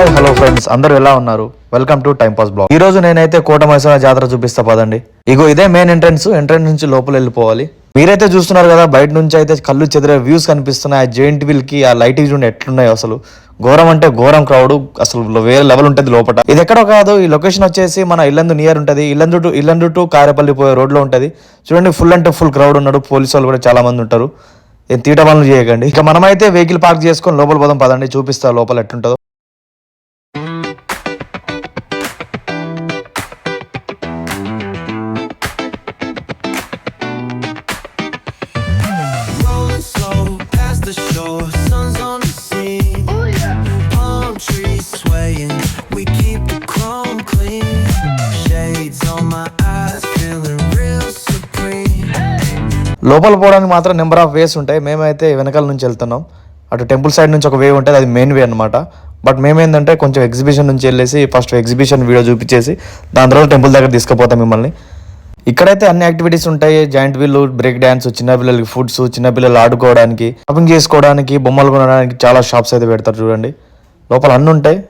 Hi hello friends, అందరూ ఎలా ఉన్నారు? Welcome to time pass blog. ఈ రోజు నేనైతే కోట మైసమ్మ జాతర చూపిస్తా పదండి. ఇగో ఇదే మెయిన్ ఎంట్రన్స్ నుంచి లోపల వెళ్ళిపోవాలి. మీరైతే చూస్తున్నారు కదా, బయట నుంచి అయితే కళ్ళు చెదిరే వ్యూస్ కనిపిస్తున్నాయి. ఆ జైంట్ వీల్ కి ఆ లైటింగ్ చూడండి ఎట్లున్నాయో, అసలు ఘోరం అంటే ఘోరం క్రౌడ్, అసలు వేరే లెవెల్ ఉంటుంది లోపల. ఇది ఎక్కడో కాదు, ఈ లొకేషన్ వచ్చేసి మన ఇల్లందు నియర్ ఉంటది. ఇల్లందు టు కారేపల్లి పోయే రోడ్ లో ఉంటది. చూడండి, ఫుల్ అంటే ఫుల్ క్రౌడ్ ఉన్నాడు. పోలీసు వాళ్ళు కూడా చాలా మంది ఉంటారు. ఏం తీట పనులు చేయకండి. ఇక మనమైతే వెహికల్ పార్క్ చేసుకొని లోపల పోదాం పదండి, చూపిస్తా లోపల ఎట్లుంటుందో. లోపల పోవడానికి మాత్రం నెంబర్ ఆఫ్ వేస్ ఉంటాయి. మేమైతే వెనకాల నుంచి వెళ్తున్నాం. అటు టెంపుల్ సైడ్ నుంచి ఒక వే ఉంటుంది, అది మెయిన్ వే అనమాట. బట్ మేమేంటంటే కొంచెం ఎగ్జిబిషన్ నుంచి వెళ్ళేసి ఫస్ట్ ఎగ్జిబిషన్ వీడియో చూపించేసి దాని తర్వాత టెంపుల్ దగ్గర తీసుకుపోతాం మిమ్మల్ని. ఇక్కడైతే అన్ని యాక్టివిటీస్ ఉంటాయి. జాయింట్ వీల్, బ్రేక్ డాన్స్, చిన్నపిల్లలకి ఫుడ్స్, చిన్నపిల్లలు ఆడుకోవడానికి, షాపింగ్ చేసుకోవడానికి, బొమ్మలు కొనడానికి చాలా షాప్స్ అయితే పెడతారు. చూడండి, లోపల అన్నీ ఉంటాయి.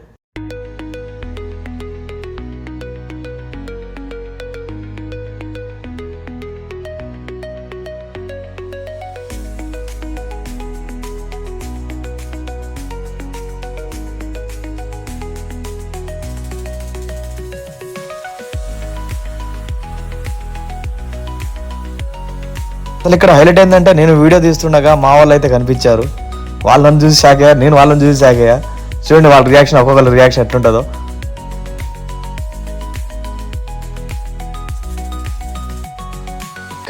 అసలు ఇక్కడ హైలైట్ ఏంటంటే, నేను వీడియో తీస్తుండగా మా వాళ్ళు అయితే కనిపించారు. వాళ్ళని చూసి షాక్ అయ్యా, నేను వాళ్ళని చూసి షాక్ అయ్యా. చూడండి వాళ్ళ రియాక్షన్, ఒక్కొక్కరి రియాక్షన్ ఎట్లుంటుందో.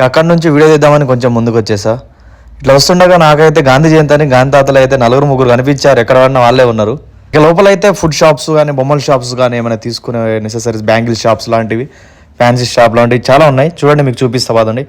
అక్కడి నుంచి వీడియో తీద్దామని కొంచెం ముందుకు వచ్చేసా. ఇట్లా వస్తుండగా నాకైతే గాంధీ జయంతి అని గాంధీ తాతలు అయితే ముగ్గురు కనిపించారు. ఎక్కడ పడినా వాళ్ళే ఉన్నారు. ఇక లోపల అయితే ఫుడ్ షాప్స్ కానీ, బొమ్మల షాప్స్ కానీ, ఏమైనా తీసుకునే నెసెసరీస్, బ్యాంగిల్ షాప్స్ లాంటివి, ఫ్యాన్సీ షాప్ లాంటివి చాలా ఉన్నాయి. చూడండి, మీకు చూపిస్తా పదండి.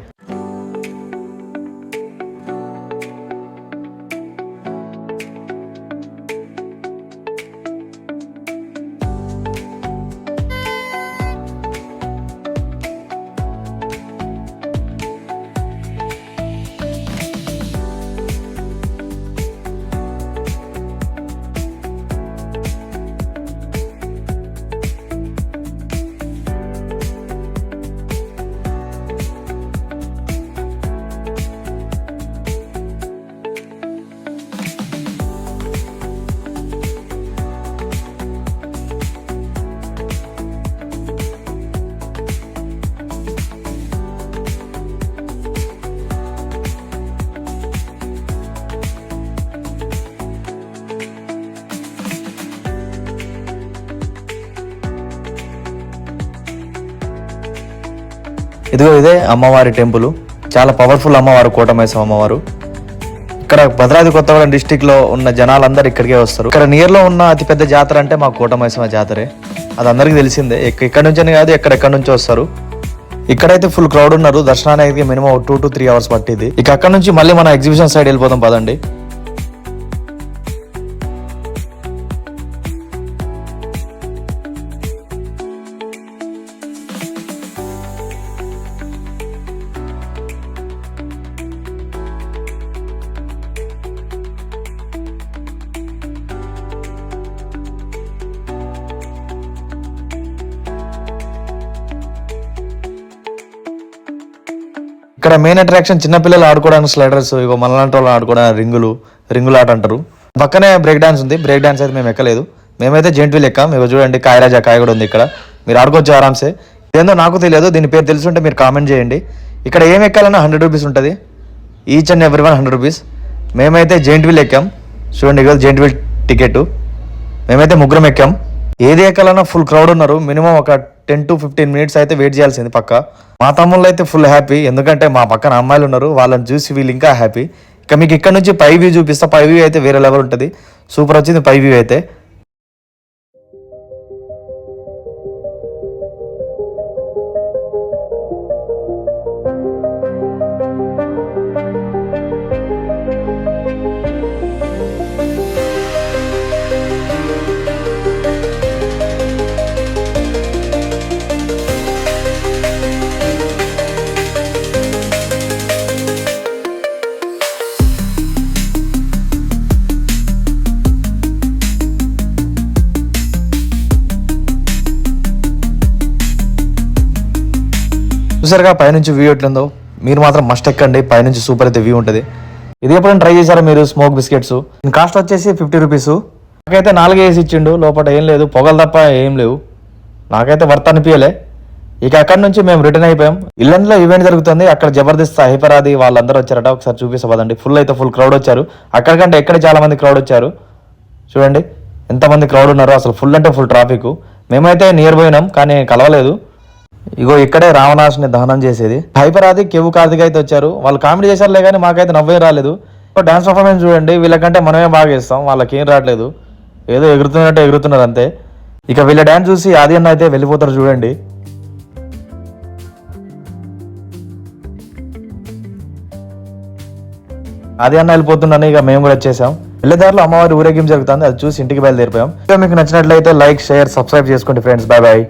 ఇదిగో ఇదే అమ్మవారి టెంపుల్, చాలా పవర్ఫుల్ అమ్మవారు, కోట మైసమ్మ అమ్మవారు. ఇక్కడ భద్రాద్రి కొత్తగూడెం డిస్టిక్ లో ఉన్న జనాలందరూ ఇక్కడికే వస్తారు. ఇక్కడ నియర్ లో ఉన్న అతిపెద్ద జాతర అంటే మా కోట మైసమ్మ జాతరే. అది అందరికీ తెలిసిందే. ఇక్కడ నుంచి కాదు, ఎక్కడెక్కడి నుంచి వస్తారు. ఇక్కడైతే ఫుల్ క్రౌడ్ ఉన్నారు. దర్శనానికి మినిమం 2 to 3 hours పట్టింది. ఇక అక్కడ నుంచి మళ్ళీ మన ఎగ్జిబిషన్ సైడ్ వెళ్ళిపోతాం పదండి. ఇక్కడ మెయిన్ అట్రాక్షన్ చిన్నపిల్లలు ఆడుకోవడానికి స్లైడర్స్, ఇగో మనలాంటి వాళ్ళు ఆడుకోవడానికి రింగులు ఆట అంటారు. పక్కనే బ్రేక్ డాన్స్ ఉంది. బ్రేక్ డాన్స్ అయితే మేము ఎక్కలేదు. మేమైతే జెంట్ వీల్ ఎక్కాం. ఇగో చూడండి, కాయరాజా కాయ కూడా ఉంది ఇక్కడ. మీరు ఆడుకోవచ్చు ఆరామ్సే. ఇదేందో నాకు తెలియదు, దీని పేరు తెలుసుంటే మీరు కామెంట్ చేయండి. ఇక్కడ ఏం ఎక్కాలన్నా 100 rupees ఉంటుంది. Each and every one 100 rupees. మేమైతే జెంట్ వీల్ ఎక్కాం. చూడండి, ఇగో జెంట్ వీల్ టికెట్. మేమైతే ముగ్గురం ఎక్కాం. ఏది ఎక్కాలన్నా ఫుల్ క్రౌడ్ ఉన్నారు. మినిమం ఒక 10 to 15 minutes అయితే వెయిట్ చేయాల్సింది పక్క. మా తమ్ముళ్ళు అయితే ఫుల్ హ్యాపీ, ఎందుకంటే మా పక్కన అమ్మాయిలు ఉన్నారు. వాళ్ళని చూసి వీళ్ళు ఇంకా హ్యాపీ. ఇక మీకు ఇక్కడ నుంచి పై వ్యూ చూపిస్తా. పై వ్యూ అయితే వేరే లెవెల్ ఉంటుంది. సూపర్ వచ్చింది పై వ్యూ అయితే. చూసారుగా పైనుంచి వ్యూ ఎట్లుందో, మీరు మాత్రం మస్ట్ ఎక్కండి, పైనుంచి సూపర్ అయితే వ్యూ ఉంటుంది. ఇది ఎప్పుడైనా ట్రై చేశారా మీరు స్మోక్ బిస్కెట్స్? కాస్ట్ వచ్చేసి 50 రూపీస్. నాకైతే 4 వేసి ఇచ్చిండు, లోపల ఏం లేదు, పొగలు తప్ప ఏం లేవు. నాకైతే వర్త్ అనిపించలే. ఇక అక్కడి నుంచి మేము రిటర్న్ అయిపోయాం. ఇల్లందులో ఈవెంట్ జరుగుతుంది, అక్కడ జబర్దస్త్ హైపరాది వాళ్ళందరూ వచ్చారట. ఒకసారి చూపిస్తామండి. ఫుల్ క్రౌడ్ వచ్చారు. అక్కడికంటే ఎక్కడ చాలా మంది క్రౌడ్ వచ్చారు. చూడండి ఎంతమంది క్రౌడ్ ఉన్నారో, అసలు ఫుల్ అంటే ఫుల్ ట్రాఫిక్. మేమైతే నియర్ పోయినాం కానీ కలవలేదు. ఇగో ఇక్కడే రావణాసుని దహనం చేసేది. హైపరాది కెవ్వు కార్తిక్ అయితే వచ్చారు. వాళ్ళు కామెడీ చేశారులే కానీ మాకైతే నవ్వే రాలేదు. డాన్స్ పర్ఫార్మెన్స్ చూడండి, వీళ్ళకంటే మనమే బాగా చేస్తాం, వాళ్ళకి ఏం రావట్లేదు, ఏదో ఎగురుతున్నట్టే ఎగురుతున్నారు అంతే. ఇక వీళ్ళ డాన్స్ చూసి ఆది అన్న అయితే వెళ్ళిపోతారు చూడండి. ఆది అన్న వెళ్ళిపోతున్నాను, ఇక మేము కూడా వచ్చేసాం. వెళ్ళేదారిలో అమ్మవారి ఊరేగింపు జరుగుతుంది, అది చూసి ఇంటికి బయలుదేరిపోయాం. మీకు నచ్చినట్లయితే లైక్, షేర్, సబ్స్క్రైబ్ చేసుకోండి ఫ్రెండ్స్. Bye bye.